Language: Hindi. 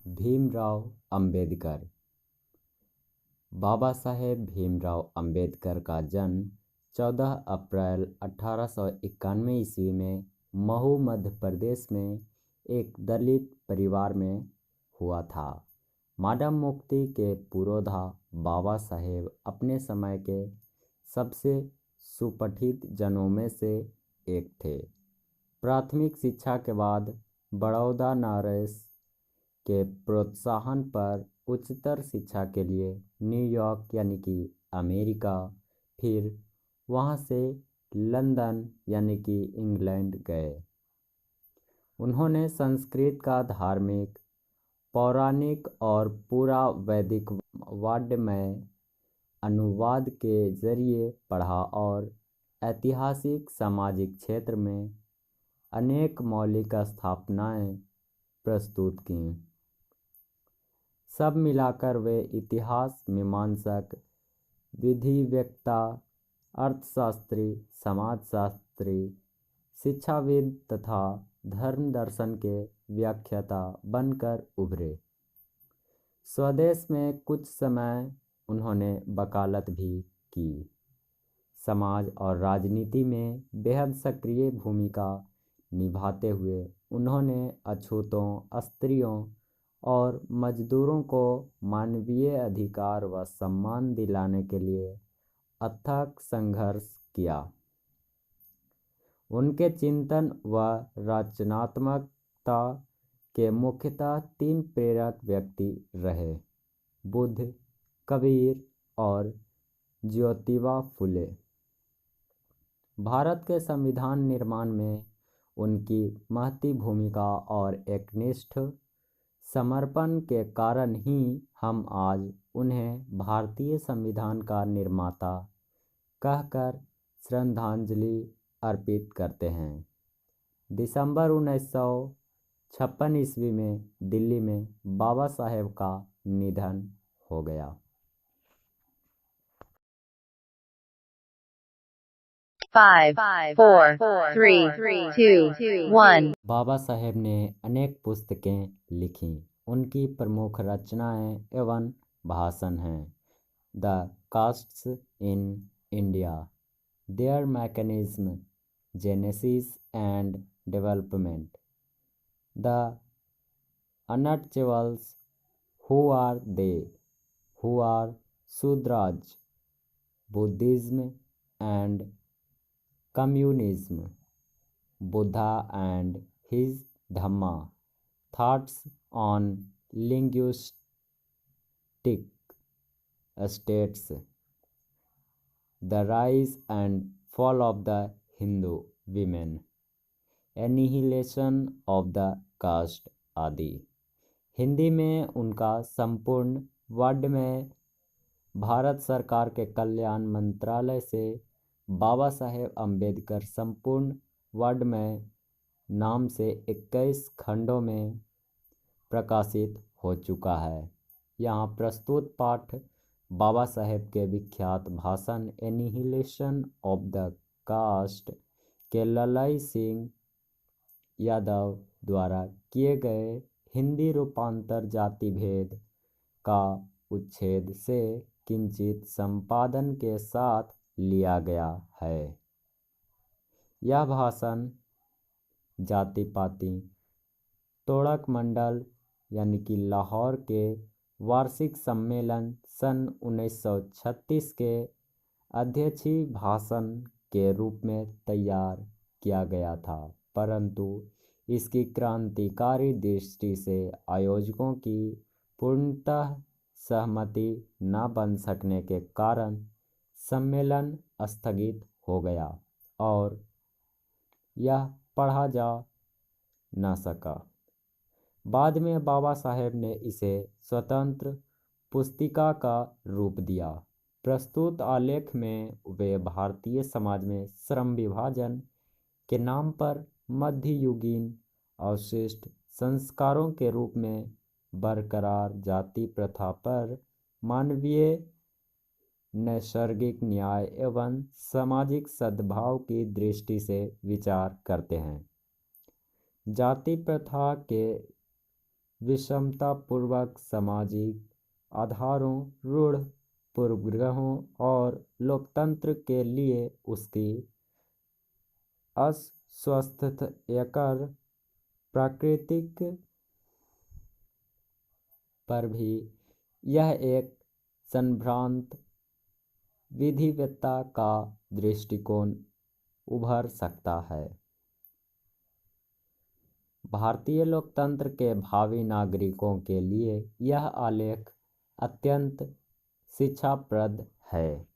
भीमराव अंबेडकर। बाबा साहेब भीमराव अंबेडकर का जन्म 14 अप्रैल 1891 ईस्वी में महू मध्य प्रदेश में एक दलित परिवार में हुआ था। माडम मुक्ति के पुरोधा बाबा साहेब अपने समय के सबसे सुपठित जनों में से एक थे। प्राथमिक शिक्षा के बाद बड़ौदा नरेश के प्रोत्साहन पर उच्चतर शिक्षा के लिए न्यूयॉर्क यानी कि अमेरिका, फिर वहां से लंदन यानी कि इंग्लैंड गए। उन्होंने संस्कृत का धार्मिक, पौराणिक और पूरा वैदिक वाङ्मय अनुवाद के जरिए पढ़ा और ऐतिहासिक सामाजिक क्षेत्र में अनेक मौलिक स्थापनाएं प्रस्तुत कीं। सब मिलाकर वे इतिहास मीमांसक, विधिवेत्ता, अर्थशास्त्री, समाजशास्त्री, शिक्षाविद तथा धर्म दर्शन के व्याख्याता बनकर उभरे। स्वदेश में कुछ समय उन्होंने वकालत भी की। समाज और राजनीति में बेहद सक्रिय भूमिका निभाते हुए उन्होंने अछूतों, स्त्रियों और मजदूरों को मानवीय अधिकार व सम्मान दिलाने के लिए अथक संघर्ष किया। उनके चिंतन व रचनात्मकता के मुख्यतः 3 प्रेरक व्यक्ति रहे: बुद्ध, कबीर और ज्योतिबा फुले। भारत के संविधान निर्माण में उनकी महती भूमिका और एकनिष्ठ समर्पण के कारण ही हम आज उन्हें भारतीय संविधान का निर्माता कहकर श्रद्धांजलि अर्पित करते हैं। दिसंबर 1956 ईस्वी में दिल्ली में बाबा साहेब का निधन हो गया। 5, 4, 3, 2, 1। बाबा साहेब ने अनेक पुस्तकें लिखीं। उनकी प्रमुख रचनाएं एवं भाषण हैं: the castes in India, their mechanism, genesis and development, the untouchables, who are they, who are Shudras, Buddhism and communism, Buddha and his Dhamma, thoughts on linguistic states, the rise and fall of the Hindu women, annihilation of the caste आदि। हिंदी में उनका संपूर्ण वाङ्मय भारत सरकार के कल्याण मंत्रालय से बाबा साहेब अंबेडकर संपूर्ण वाङ्मय नाम से 21 खंडों में प्रकाशित हो चुका है। यहाँ प्रस्तुत पाठ बाबा साहेब के विख्यात भाषण एनिहिलेशन ऑफ द कास्ट के ललाई सिंह यादव द्वारा किए गए हिंदी रूपांतर जाति भेद का उच्छेद से किंचित संपादन के साथ लिया गया है। यह भाषण जाति पाति तोड़क मंडल यानी कि लाहौर के वार्षिक सम्मेलन सन 1936 के अध्यक्षीय भाषण के रूप में तैयार किया गया था, परंतु इसकी क्रांतिकारी दृष्टि से आयोजकों की पूर्णतः सहमति न बन सकने के कारण सम्मेलन स्थगित हो गया और यह पढ़ा जा न सका। बाद में बाबा साहेब ने इसे स्वतंत्र पुस्तिका का रूप दिया। प्रस्तुत आलेख में वे भारतीय समाज में श्रम विभाजन के नाम पर मध्ययुगीन अवशिष्ट संस्कारों के रूप में बरकरार जाति प्रथा पर मानवीय नैसर्गिक न्याय एवं सामाजिक सद्भाव की दृष्टि से विचार करते हैं। जाति प्रथा के विषमतापूर्वक सामाजिक आधारों, रूढ़ पूर्वग्रहों और लोकतंत्र के लिए उसकी अस्वस्थकर प्राकृतिक पर भी यह एक संभ्रांत विधिवत्ता का दृष्टिकोण उभर सकता है। भारतीय लोकतंत्र के भावी नागरिकों के लिए यह आलेख अत्यंत शिक्षाप्रद है।